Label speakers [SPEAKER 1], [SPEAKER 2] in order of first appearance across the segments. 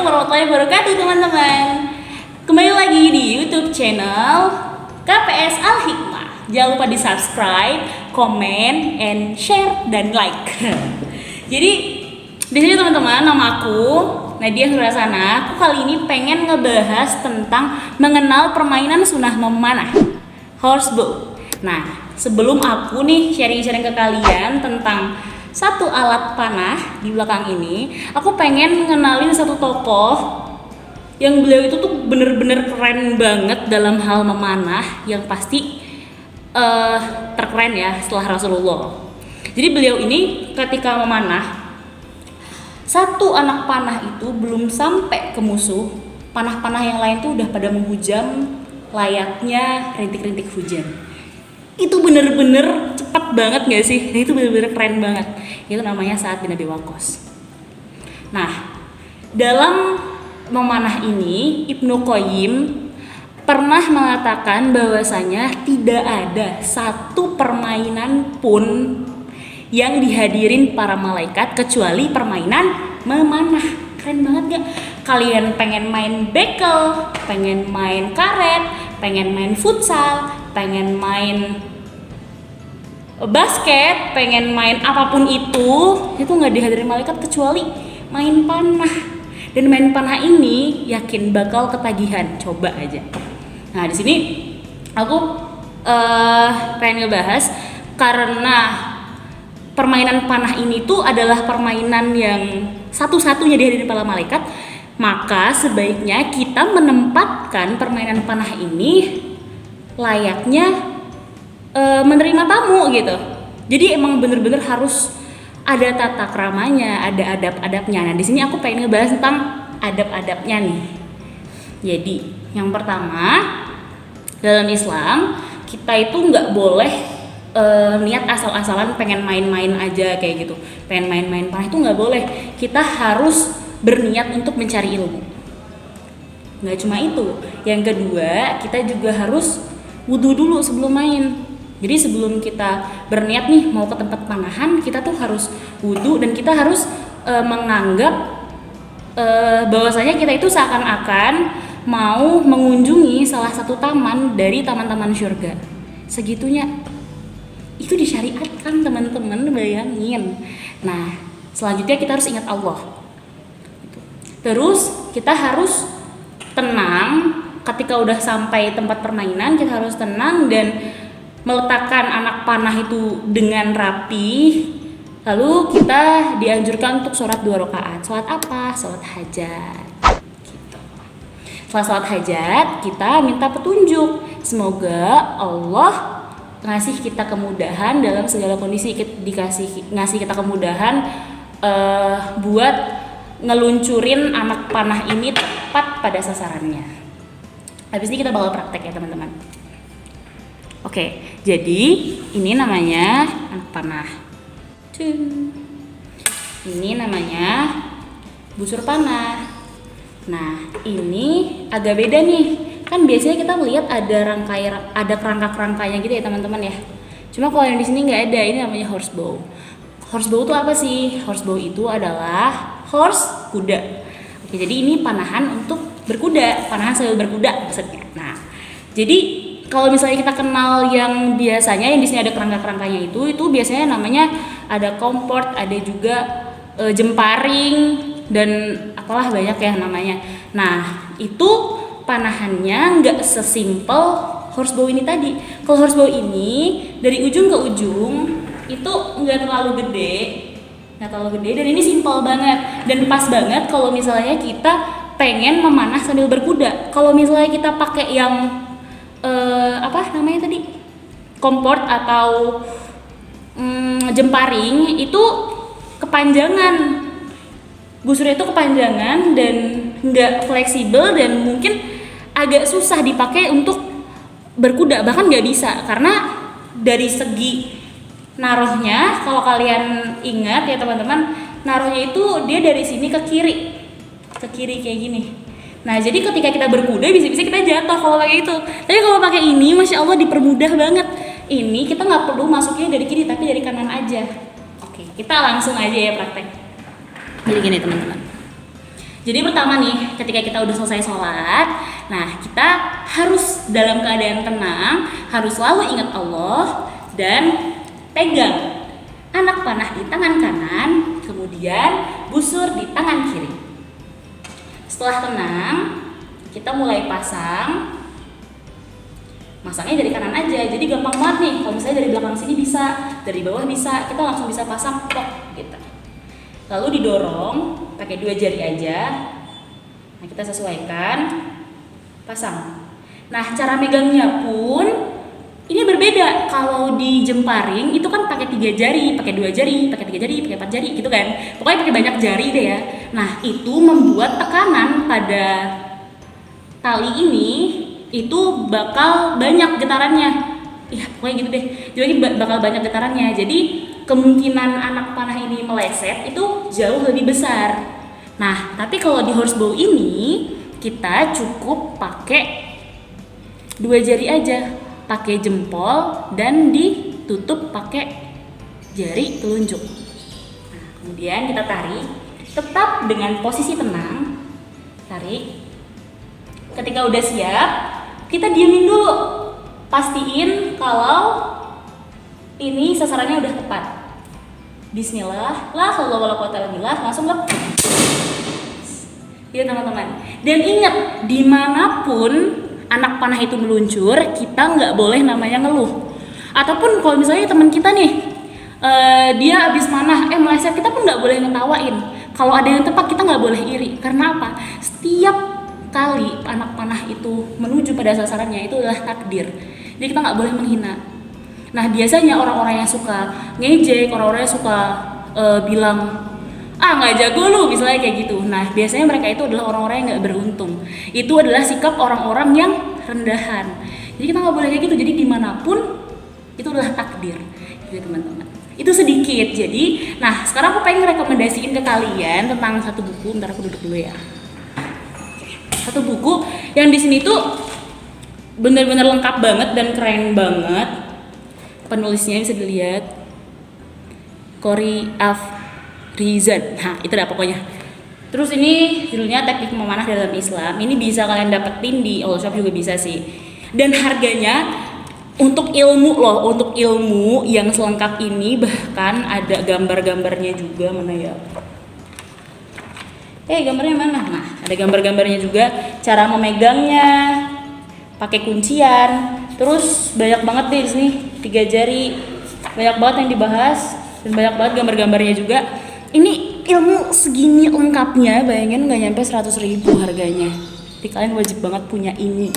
[SPEAKER 1] warahmatullahi wabarakatuh teman-teman. Kembali lagi di YouTube channel KPS Al Hikmah. Jangan lupa di subscribe, comment, and share dan like. Jadi di sini teman-teman, nama aku Nadia Surasana. Aku kali ini pengen ngebahas tentang mengenal permainan sunah memanah, horsebow. Nah, sebelum aku nih sharing-sharing ke kalian tentang satu alat panah di belakang ini, aku pengen ngenalin satu tokoh yang beliau itu tuh bener-bener keren banget dalam hal memanah, yang pasti terkeren ya setelah Rasulullah. Jadi beliau ini ketika memanah, satu anak panah itu belum sampai ke musuh, panah-panah yang lain tuh udah pada menghujam layaknya rintik-rintik hujan. Itu bener-bener cepat banget gak sih? Itu bener-bener keren banget. Itu namanya Sa'ad bin Abi Waqqas. Nah, dalam memanah ini Ibnu Qayyim pernah mengatakan bahwasanya tidak ada satu permainan pun yang dihadirin para malaikat kecuali permainan memanah. Keren banget gak? Kalian pengen main bekel, pengen main karet, pengen main futsal, pengen main basket, pengen main apapun itu nggak dihadirin malaikat kecuali main panah. Dan main panah ini yakin bakal ketagihan, coba aja. Nah, di sini aku pengen ngebahas karena permainan panah ini tuh adalah permainan yang satu-satunya dihadirin para malaikat, maka sebaiknya kita menempatkan permainan panah ini layaknya menerima tamu gitu. Jadi emang bener-bener harus ada tata keramanya, ada adab-adabnya. Nah, di sini aku pengen ngebahas tentang adab-adabnya nih. Jadi yang pertama, dalam Islam kita itu nggak boleh niat asal-asalan pengen main-main aja kayak gitu, pengen main-main panah itu nggak boleh. Kita harus berniat untuk mencari ilmu. Nggak cuma itu, yang kedua kita juga harus wudu dulu sebelum main. Jadi sebelum kita berniat nih mau ke tempat panahan, kita tuh harus wudu dan kita harus menganggap bahwasanya kita itu seakan-akan mau mengunjungi salah satu taman dari taman-taman surga. Segitunya. Itu disyariatkan teman-teman, bayangin. Nah, selanjutnya kita harus ingat Allah. Terus kita harus tenang ketika udah sampai tempat permainan, kita harus tenang dan meletakkan anak panah itu dengan rapi. Lalu kita dianjurkan untuk sholat 2 rakaat. Sholat apa? Sholat hajat gitu. Setelah sholat hajat, kita minta petunjuk. Semoga Allah ngasih kita kemudahan dalam segala kondisi, ngasih kita kemudahan buat ngeluncurin anak panah ini tepat pada sasarannya. Habis ini kita bakal praktek ya teman-teman. Oke, jadi ini namanya anak panah. Ini namanya busur panah. Nah, ini agak beda nih. Kan biasanya kita melihat ada kerangka-kerangkanya gitu ya teman-teman ya. Cuma kalau yang di sini nggak ada. Ini namanya horsebow. Horsebow itu apa sih? Horsebow itu adalah horse, kuda. Oke, jadi ini panahan untuk berkuda, panahan sambil berkuda maksudnya. Nah, jadi kalau misalnya kita kenal yang biasanya yang di sini ada kerangka-kerangkanya itu biasanya namanya ada komport, ada juga jemparing dan apalah banyak ya namanya. Nah, itu panahannya nggak sesimpel horsebow ini tadi. Kalau horsebow ini dari ujung ke ujung itu nggak terlalu gede dan ini simpel banget dan pas banget kalau misalnya kita pengen memanah sambil berkuda. Kalau misalnya kita pakai yang apa namanya tadi, komport atau jemparing, itu kepanjangan, busurnya itu kepanjangan dan nggak fleksibel dan mungkin agak susah dipakai untuk berkuda, bahkan nggak bisa karena dari segi naruhnya, kalau kalian ingat ya teman-teman, naruhnya itu dia dari sini ke kiri kayak gini. Nah, jadi ketika kita berkuda bisa-bisa kita jatuh kalau pakai itu. Tapi kalau pakai ini, masya Allah dipermudah banget. Ini kita nggak perlu masuknya dari kiri tapi dari kanan aja. Oke, kita langsung aja ya praktek. Jadi gini teman-teman. Jadi pertama nih, ketika kita udah selesai sholat, nah kita harus dalam keadaan tenang, harus selalu ingat Allah dan pegang anak panah di tangan kanan, kemudian busur di tangan kiri. Setelah tenang, kita mulai masangnya dari kanan aja, jadi gampang banget nih. Kalau misalnya dari belakang sini bisa, dari bawah bisa, kita langsung bisa pasang plok gitu. Lalu didorong pakai 2 jari aja. Nah, kita sesuaikan, pasang. Nah, cara megangnya pun ini berbeda. Kalau di jemparing itu kan pakai 3 jari, pakai 2 jari, pakai 3 jari, pakai 4 jari gitu kan. Pokoknya pakai banyak jari deh ya. Nah, itu membuat tekanan pada tali ini itu bakal banyak getarannya. Ya, pokoknya gitu deh. Jadi bakal banyak getarannya. Jadi kemungkinan anak panah ini meleset itu jauh lebih besar. Nah, tapi kalau di horsebow ini kita cukup pakai 2 jari aja, pakai jempol dan ditutup pakai jari telunjuk. Nah, kemudian kita tarik, tetap dengan posisi tenang, tarik. Ketika udah siap, kita diamin dulu, pastiin kalau ini sasarannya udah tepat. Bismillah, la haula wala quwata illa billah, langsung lep. Ya teman-teman. Dan ingat, dimanapun anak panah itu meluncur, kita nggak boleh namanya ngeluh. Ataupun kalau misalnya teman kita nih, dia habis manah, meleset, kita pun nggak boleh ngetawain. Kalau ada yang tepat, kita nggak boleh iri. Karena apa? Setiap kali anak panah itu menuju pada sasarannya, itu adalah takdir. Jadi kita nggak boleh menghina. Nah, biasanya orang-orang yang suka ngejek, orang-orang yang suka bilang, nggak jago lu, misalnya kayak gitu. Nah, biasanya mereka itu adalah orang-orang yang nggak beruntung. Itu adalah sikap orang-orang yang rendahan. Jadi kita nggak boleh kayak gitu. Jadi dimanapun itu adalah takdir, gitu teman-teman. Itu sedikit. Jadi, nah sekarang aku pengen rekomendasiin ke kalian tentang satu buku. Bentar aku duduk dulu ya. Satu buku yang di sini tuh bener-bener lengkap banget dan keren banget. Penulisnya bisa dilihat, Corey Afrizan. Nah, itu dah pokoknya. Terus ini judulnya Teknik Memanah dalam Islam. Ini bisa kalian dapetin di All Shop juga bisa sih. Dan harganya untuk ilmu loh, untuk ilmu yang selengkap ini, bahkan ada gambar-gambarnya juga. Mana ya? Gambarnya mana? Nah, ada gambar-gambarnya juga, cara memegangnya, pakai kuncian. Terus banyak banget deh di sini, 3 jari. Banyak banget yang dibahas dan banyak banget gambar-gambarnya juga. Ini ilmu segini lengkapnya, bayangin nggak nyampe 100.000 harganya. Jadi kalian wajib banget punya ini.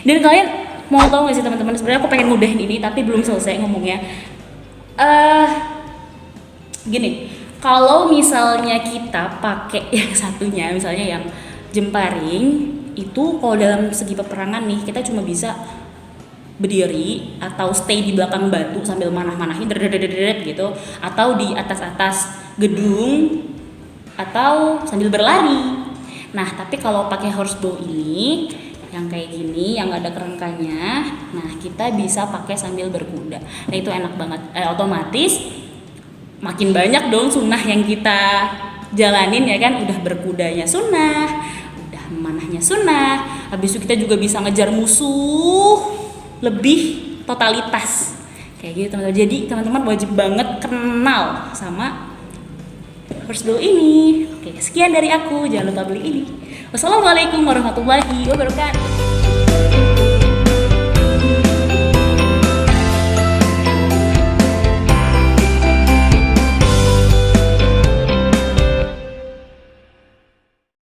[SPEAKER 1] Dan kalian mau tahu nggak sih teman-teman, sebenarnya aku pengen mudahin ini tapi belum selesai ngomongnya. Gini, kalau misalnya kita pakai yang satunya, misalnya yang jemparing, itu kalau dalam segi peperangan nih, kita cuma bisa berdiri atau stay di belakang batu sambil manah-manahin gitu, atau di atas gedung, atau sambil berlari. Nah, tapi kalau pakai horsebow ini yang kayak gini, yang gak ada kerangkanya, nah kita bisa pakai sambil berkuda. Nah, itu enak banget. Otomatis makin banyak dong sunnah yang kita jalanin ya kan. Udah berkudanya sunnah, udah manahnya sunnah, habis itu kita juga bisa ngejar musuh lebih totalitas kayak gitu teman-teman. Jadi teman-teman wajib banget kenal sama horsebow ini. Oke, sekian dari aku, jangan lupa beli ini. Wassalamualaikum warahmatullahi wabarakatuh.